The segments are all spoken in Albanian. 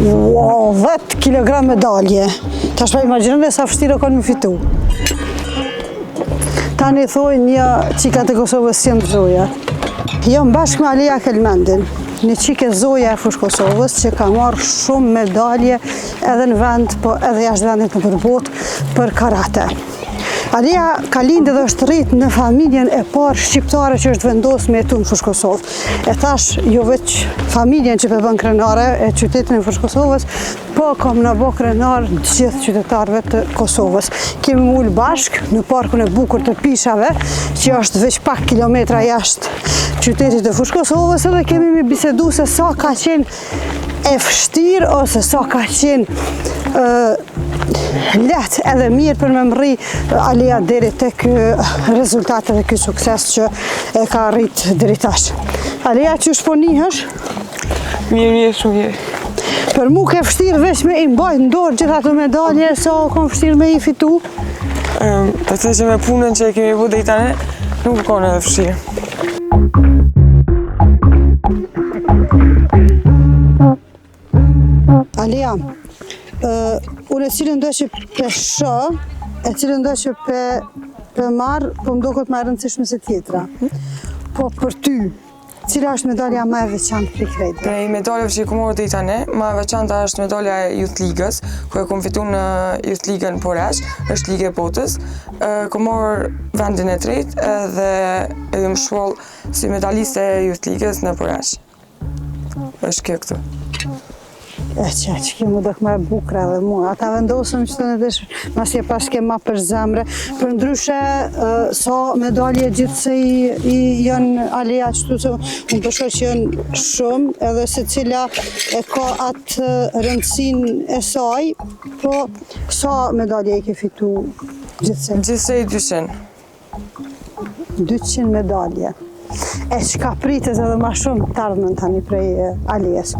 Wow, 10 kg medalje. Tash pa imagjinoni sa vështirë kanë me fitu. Tani thoi një qikat e Kosovës si janë zoja. Jam bashkë me Alija Kelmendin, një qike zoja e fushë Kosovës që ka marrë shumë medalje edhe në vend, po edhe jashtë vendit në botë për karate. Alija ka lindë dhe është rritë në familjen e parë shqiptare që është vendosë me jetu në fushë Kosovë. E tash, jo veç familjen që përbën krenare e qytetin e fushë Kosovës, po kam në bo krenar gjithë qytetarëve të Kosovës. Kemi mullë bashkë në parkun e bukur të Pishave, që është veç pak kilometra jashtë qytetit të fushë Kosovës, edhe kemi me bisedu se sa ka qenë e vështirë ose sa ka qenë letë edhe mirë për me mri Alija deri të kë rezultate dhe kë sukses që e ka rritë deri tash. Alija, që është po njëhësh? Mirë, shumë mirë. Për mu ke vështirë veç me i mbajt në dorë gjitha të medalje, sa kom vështirë me i fitu? Për të që me punën që kemi bu dhe i tane, nuk kanë edhe vështirë. Alija, unë e cilën do që për shë, e cilën do që për marë, po më do këtë më rëndësishme se tjetra. Po për ty, cila është medalja më e veçantë për krejtë? Prej medaljeve që i kumorë dhe i tane, më e veçanta është medalja e Youth Ligës, ku e kom fitu në Youth Ligën Poresh, është Ligë e Botës. Kumorë vendin e tretë dhe e më shkoll si medaliste e Youth Ligës në Poresh. është kjo këtu. Që kemi dëk me bukra dhe mua. Ata vendosëm që të në deshë, mas je pas ke ma për zemre. Për ndryshe, sa medalje gjithsej janë Alija qëtu se unë përshoj që janë shumë, edhe se cila e ka atë rëndësin e saj, po sa medalje i ke fitu gjithsej? Gjithsej 200. 200 medalje. E qka pritet edhe ma shumë të ardhën tani prej Alijes.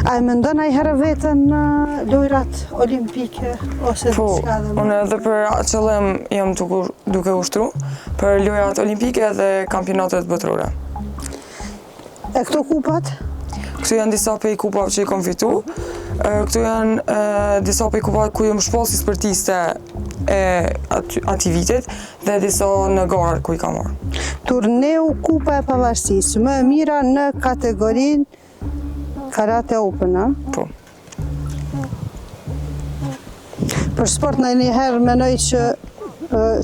A e mendon a i herë vetën në lojrat olimpike ose Po, unë edhe për qëllim jam duke ushtru për lojrat olimpike dhe kampionatet botërore. E këto kupat? Këtu janë disa prej kupave që i kom fitu. Këtu janë disa prej kupave ku jam shpall si sportiste e ati vitit dhe disa në garar ku i kam marrë. Turneu Kupa e Pavarësisë, më e mira në kategorinë Karate Open, a? Po. Për sport në njëherë menoj që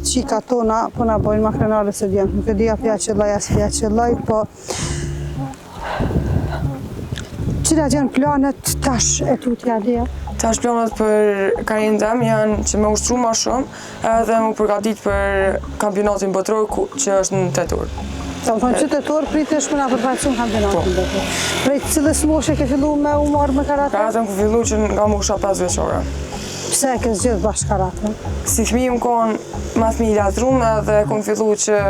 qika tona po na bojnë ma krenare se djemë. Nuk e dhja pja qëllaj, as pja qëllaj, po cilat janë planet tash e tutja Alija? Tash planet për karrierën tem janë që me ushtru ma shumë edhe me përgatit për kampionatin botëror që është në tetor. Do të thonë që tetor pritesh me na përfaqësuar kampionatin botëror. Prej cilës moshe ke fillu me u marrë me karate? Karaten ku fillu që nga mosha 5 vjeçare. Pse e ke zgjedhë bashkë karaten? Si fëmijë më konë ma fëmijë latrum edhe kom fillu që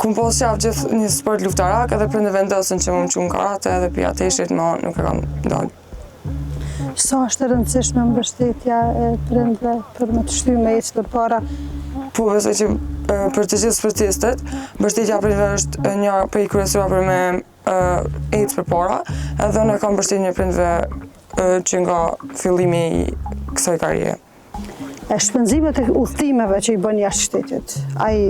kum pas qaf gjithë një sport luftarak edhe prindë vendosën që më qunë karate edhe pia teshrit ma nuk e kam dalë. Sa është e rëndësishme mbështetja e prindve për me të shty me ecë për para? Po, besoj që për të gjithë sportistët, mbështetja prindve është një prej kryesore për me ecë për para, edhe unë kam mbështetjen e prindve që nga fillimi i kësaj karriere. E shpenzimet e udhëtimeve që i bën jashtë shtetit, a i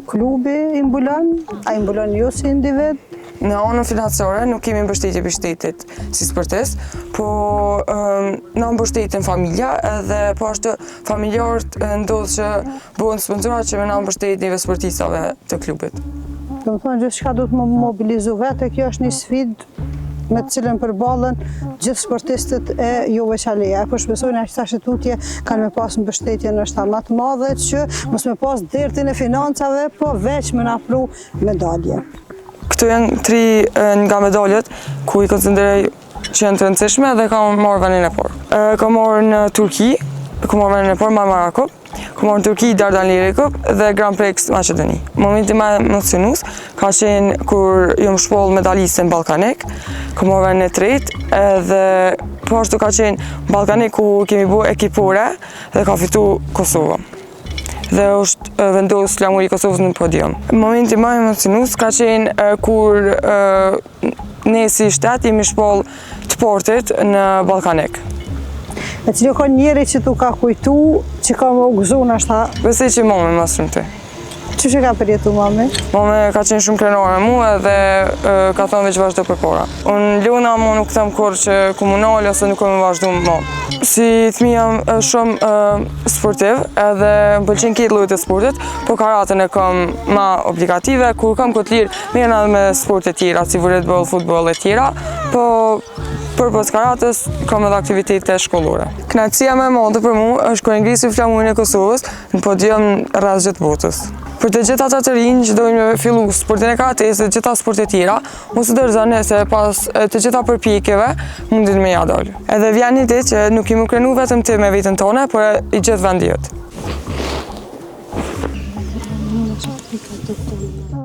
klubi i mbulon? A i mbulon ju si individ? Në anën financiare nuk kemi mbështetje për shtetit si sportist, po na mbështetin familja edhe po ashtu familjarët ndodhë që bëhen sponsorat që me na mbështetjeve sportistave të klubit. Do të thonë gjithçka duhet më mobilizu vetë, kjo është një sfidë me të cilën përballen gjithë sportistët e jo veç Alija. Po shpresojnë aq tash tutje kanë me pas mbështetje ndoshta më të madhe që mos me pas dertin e financave, po veç me na pru medalje. Këtu janë 3 nga medaljet ku i konsideroj që janë të rëndësishme dhe kam marrë vendin e parë. Kam marrë në Turqi, kam marrë vendin e parë Marmara Cup, kam marrë në Turqi Dardanelli Cup dhe Grand Prix Maqedoni. Momenti më emocionues ka qenë kur jam shpoll medalistën Ballkanik, kam marrë vendin e tretë edhe po ashtu ka qenë Ballkanik ku kemi bërë ekipore dhe ka fitu Kosova. Dhe është vendos flamuri i Kosovës në podium. Momenti më emocionues ka qenë kur ne si shtet jemi shpoll të portit në Ballkanik. E cili ka njeri që tu ka kujtu, që ka më gëzu në ashta, Besoj që mami më shumë ti. që ka përjetu mami? Mami ka qenë shumë krenare mu edhe ka thënë veç vazhdo për para. Unë Luna mu nuk them kur që komunal ose nuk më vazhdu më. Si fëmijë jam shumë sportiv edhe më pëlqen këtë lloj të sportit, po karatën e kam ma obligative, kur kam këtë lirë merrem edhe me sporte tjera, si volejboll, futboll e tjera, po përpos karatës kam edhe aktivitete shkollore. Kënaqësia më e madhe për mua është kur ngrisi flamurin e Kosovës në podium rreth gjithë botës. Për të gjithë ata të rinj që dojnë me fillu sportin e karatës dhe gjitha sportet tjera, mos u dorëzoni se pas të gjitha përpjekjeve mundin me ja dalë. Edhe vjen një ditë që nuk jemi krenu vetëm ti me veten tonë, por i gjithë vendi jot.